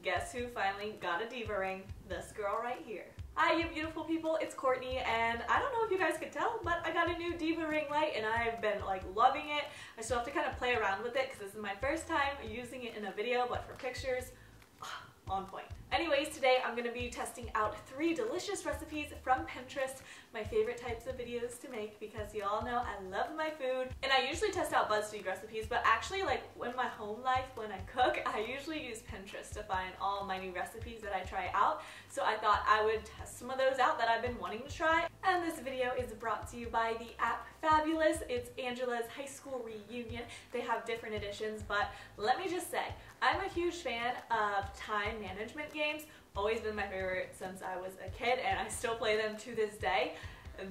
guess who finally got a diva ring? This girl right here. Hi you beautiful people, it's Courtney, and I don't know if you guys could tell, but I got a new diva ring light and I've been like loving it. I still have to kind of play around with it because this is my first time using it in a video, but for pictures, on point. Anyways, today I'm going to be testing out 3 delicious recipes from Pinterest, my favorite types of videos to make because you all know I love my food. And I usually test out BuzzFeed recipes, but actually like in my home life when I cook, I usually use Pinterest to find all my new recipes that I try out. So I thought I would test some of those out that I've been wanting to try. And this video is brought to you by the app Fabulous. It's Angela's high school reunion. They have different editions, but let me just say, I'm a huge fan of time management games. Always been my favorite since I was a kid, and I still play them to this day.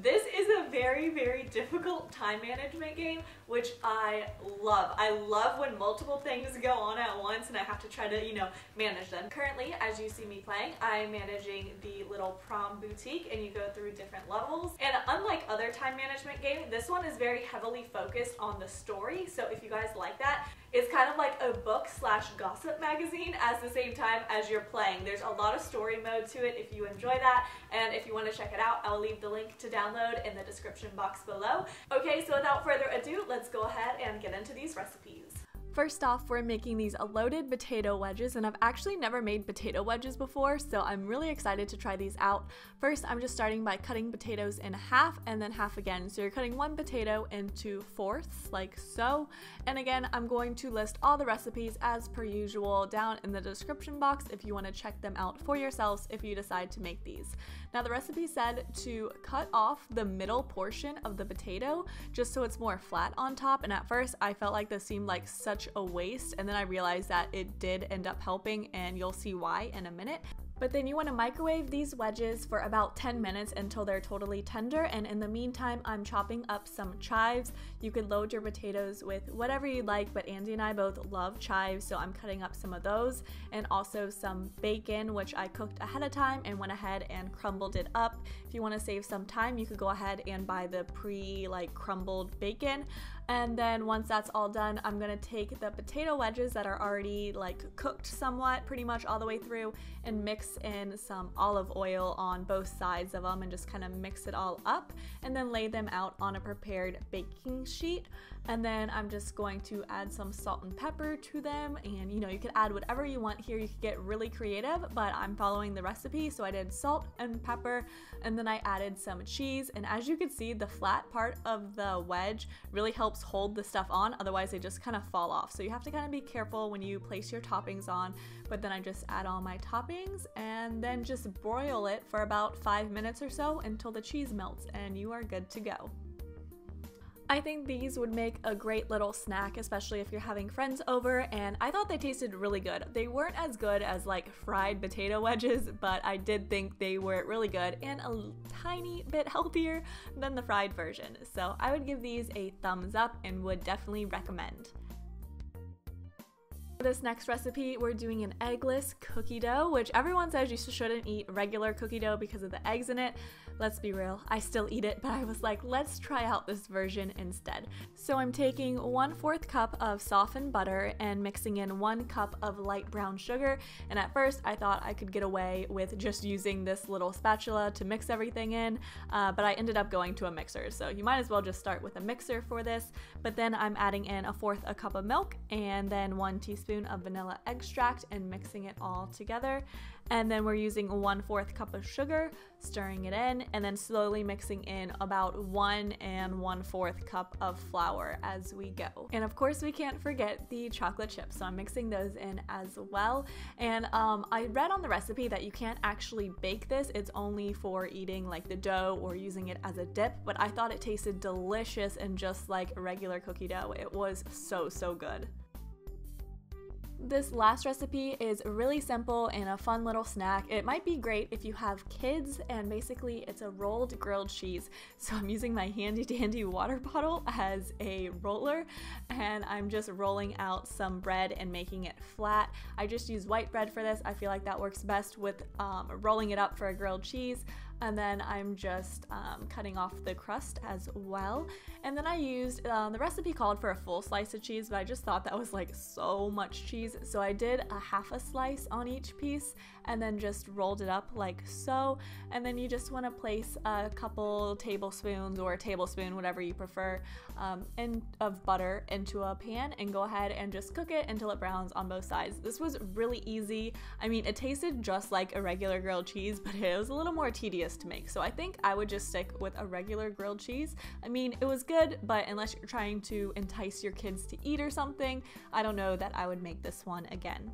This is a very, very difficult time management game, which I love. I love when multiple things go on at once and I have to try to, manage them. Currently, as you see me playing, I'm managing the little prom boutique and you go through different levels. And unlike other time management games, this one is very heavily focused on the story. So if you guys like that, it's kind of like a book/gossip magazine at the same time as you're playing. There's a lot of story mode to it if you enjoy that. And if you want to check it out, I'll leave the link to download in the description box below. Okay, so without further ado, let's go ahead and get into these recipes. First off, we're making these loaded potato wedges, and I've actually never made potato wedges before, so I'm really excited to try these out. First, I'm just starting by cutting potatoes in half and then half again. So you're cutting one potato into fourths, like so. And again, I'm going to list all the recipes as per usual down in the description box if you want to check them out for yourselves if you decide to make these. Now the recipe said to cut off the middle portion of the potato just so it's more flat on top, and at first I felt like this seemed like such a waste, and then I realized that it did end up helping, and you'll see why in a minute. But then you want to microwave these wedges for about 10 minutes until they're totally tender, and in the meantime I'm chopping up some chives. You could load your potatoes with whatever you'd like, but Andy and I both love chives, so I'm cutting up some of those, and also some bacon, which I cooked ahead of time and went ahead and crumbled it up. If you want to save some time, you could go ahead and buy the crumbled bacon. And then once that's all done, I'm gonna take the potato wedges that are already cooked somewhat, pretty much all the way through, and mix in some olive oil on both sides of them and just kind of mix it all up, and then lay them out on a prepared baking sheet. And then I'm just going to add some salt and pepper to them, and you could add whatever you want here. You could get really creative, but I'm following the recipe, so I did salt and pepper, and then I added some cheese. And as you can see, the flat part of the wedge really helps hold the stuff on, otherwise they just kind of fall off. So you have to kind of be careful when you place your toppings on. But then I just add all my toppings and then just broil it for about 5 minutes or so until the cheese melts, and you are good to go. I think these would make a great little snack, especially if you're having friends over, and I thought they tasted really good. They weren't as good as fried potato wedges, but I did think they were really good and a tiny bit healthier than the fried version. So I would give these a thumbs up and would definitely recommend. For this next recipe, we're doing an eggless cookie dough, which everyone says you shouldn't eat regular cookie dough because of the eggs in it. Let's be real, I still eat it, but I was like, let's try out this version instead. So I'm taking 1/4 cup of softened butter and mixing in 1 cup of light brown sugar. And at first I thought I could get away with just using this little spatula to mix everything in, but I ended up going to a mixer. So you might as well just start with a mixer for this. But then I'm adding in 1/4 cup of milk and then 1 teaspoon of vanilla extract and mixing it all together. And then we're using 1/4 cup of sugar, stirring it in, and then slowly mixing in about 1 1/4 cup of flour as we go. And of course we can't forget the chocolate chips, so I'm mixing those in as well. And I read on the recipe that you can't actually bake this, it's only for eating the dough or using it as a dip, but I thought it tasted delicious and just like regular cookie dough. It was so good. This last recipe is really simple and a fun little snack. It might be great if you have kids, and basically it's a rolled grilled cheese. So I'm using my handy dandy water bottle as a roller, and I'm just rolling out some bread and making it flat. I just use white bread for this. I feel like that works best with rolling it up for a grilled cheese. and then I'm just cutting off the crust as well. And then I used, the recipe called for a full slice of cheese, but I just thought that was like so much cheese, so I did a half a slice on each piece and then just rolled it up like so. And then you just want to place a couple tablespoons or a tablespoon, whatever you prefer, of butter into a pan and go ahead and just cook it until it browns on both sides. This was really easy. I mean, it tasted just like a regular grilled cheese, but it was a little more tedious to make, so I think I would just stick with a regular grilled cheese. I mean, it was good, but unless you're trying to entice your kids to eat or something, I don't know that I would make this one again.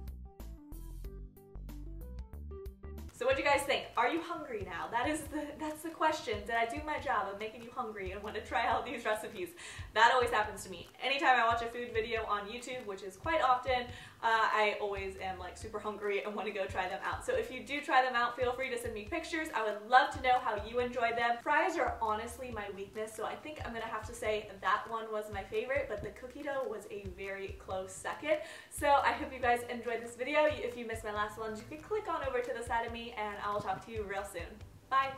So what do you guys think? Are you hungry now? That's the question. Did I do my job of making you hungry and want to try out these recipes? That always happens to me. Anytime I watch a food video on YouTube, which is quite often, I always am like super hungry and want to go try them out. So if you do try them out, feel free to send me pictures. I would love to know how you enjoyed them. Fries are honestly my weakness, so I think I'm gonna have to say that one was my favorite, but the cookie dough was a very close second. So I hope you guys enjoyed this video. If you missed my last ones, you can click on over to the side of me and I will talk to you real soon. Bye!